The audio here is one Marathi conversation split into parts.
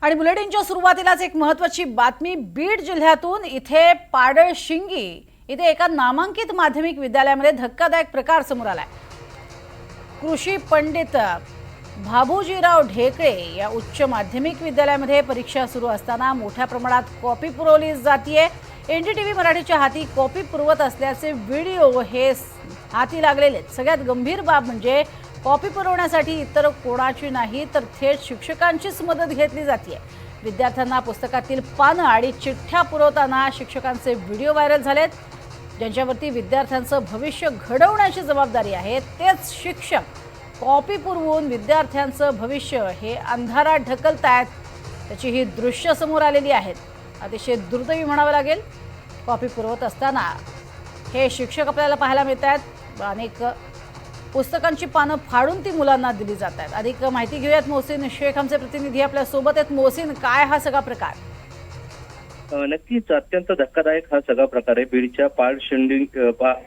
आणि बुलेटिनच्या सुरुवातीलाच एक महत्त्वाची बातमी बीड जिल्ह्यातून इथे पाडळशिंगी इथे एका नामांकित माध्यमिक विद्यालयामध्ये धक्कादायक प्रकार समोर आलाय। कृषी पंडित भाबूजीराव ढेकळे या उच्च माध्यमिक विद्यालयामध्ये परीक्षा सुरू असताना मोठ्या प्रमाणात कॉपी पुरवली जातीये। एनडीटीव्ही मराठीच्या हाती कॉपी पुरवत असल्याचे व्हिडिओ हे हाती लागलेले। सगळ्यात गंभीर बाब म्हणजे कॉपी पुरवण्यासाठी इतर कोणाची नाही तर थेट शिक्षकांचीच मदत घेतली जाते। विद्यार्थ्यांना पुस्तकातील पानं आणि चिठ्ठ्या पुरवताना शिक्षकांचे व्हिडिओ व्हायरल झालेत। ज्यांच्यावरती विद्यार्थ्यांचं भविष्य घडवण्याची जबाबदारी आहे तेच शिक्षक कॉपी पुरवून विद्यार्थ्यांचं भविष्य हे अंधारात ढकलतायत। त्याची ही दृश्य समोर आलेली आहेत। अतिशय दुर्दैवी म्हणावं लागेल। कॉपी पुरवत असताना हे शिक्षक आपल्याला पाहायला मिळतात। अनेक पुस्तकांची पानं फाडून ती मुलांना दिली जातात। अधिक माहिती घेऊयात मोहसिन शेख आमचे प्रतिनिधी आपल्या सोबत आहेत। मोहसिन, काय हा सगळा प्रकार? नक्कीच अत्यंत धक्कादायक हा सगळा प्रकार आहे। बीडच्या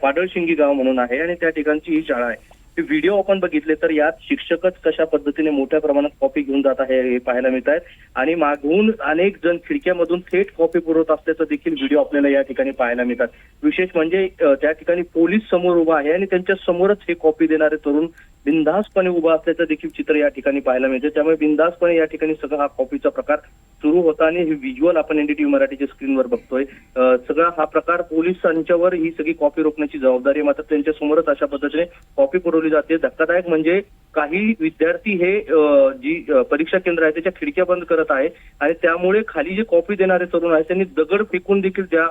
पाडळशिंगी गाव म्हणून आहे आणि त्या ठिकाणची ही शाळा आहे। व्हिडिओ आपण बघितले तर यात शिक्षकच कशा पद्धतीने मोठ्या प्रमाणात कॉपी घेऊन जात आहे हे पाहायला मिळत आहे आणि मागून अनेक जण खिडक्यामधून थेट कॉपी पुरवत असल्याचं देखील व्हिडिओ आपल्याला या ठिकाणी पाहायला मिळतात। विशेष म्हणजे त्या ठिकाणी पोलीस समोर उभा आहे आणि त्यांच्या समोरच हे कॉपी देणारे तरुण बिनधास्तपणे उभा असल्याचं देखील चित्र या ठिकाणी पाहायला मिळते। त्यामुळे बिनधास्तपणे या ठिकाणी सगळा हा कॉपीचा प्रकार सुरू होता आणि हे व्हिज्युअल आपण एनडीटीव्ही मराठीच्या स्क्रीनवर बघतोय। सगळा हा प्रकार पोलिसांच्यावर ही सगळी कॉपी रोखण्याची जबाबदारी मात्र त्यांच्या समोरच अशा पद्धतीने कॉपी पुरवली जाते। धक्कादायक म्हणजे काही विद्यार्थी हे जी परीक्षा केंद्र आहे त्याच्या खिडक्या बंद करत आहे आणि त्यामुळे खाली जे कॉपी देणारे तरुण आहेत त्यांनी दगड फेकून देखील त्या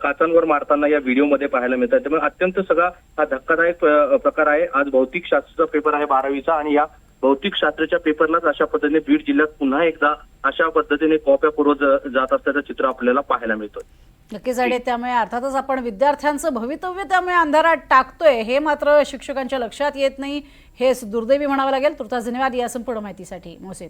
काचांवर मारताना या व्हिडिओमध्ये पाहायला मिळतात। त्यामुळे अत्यंत सगळा हा धक्कादायक प्रकार आहे। आज भौतिक शास्त्राचा पेपर आहे 12वीचा आणि या भौतिक शास्त्राच्या पेपरलाच अशा पद्धतीने बीड जिल्ह्यात पुन्हा एकदा अशा पद्धतीने कॉप्या पुरवत जात असल्याचं चित्र आपल्याला पाहायला मिळतोय। नक्कीच आणि त्यामुळे अर्थातच आपण विद्यार्थ्यांचं भवितव्य त्यामुळे अंधारात टाकतोय हे मात्र शिक्षकांच्या लक्षात येत नाही। हेच दुर्दैवी म्हणावं लागेल। तुर्तास धन्यवाद या संपूर्ण माहितीसाठी मोहसिन।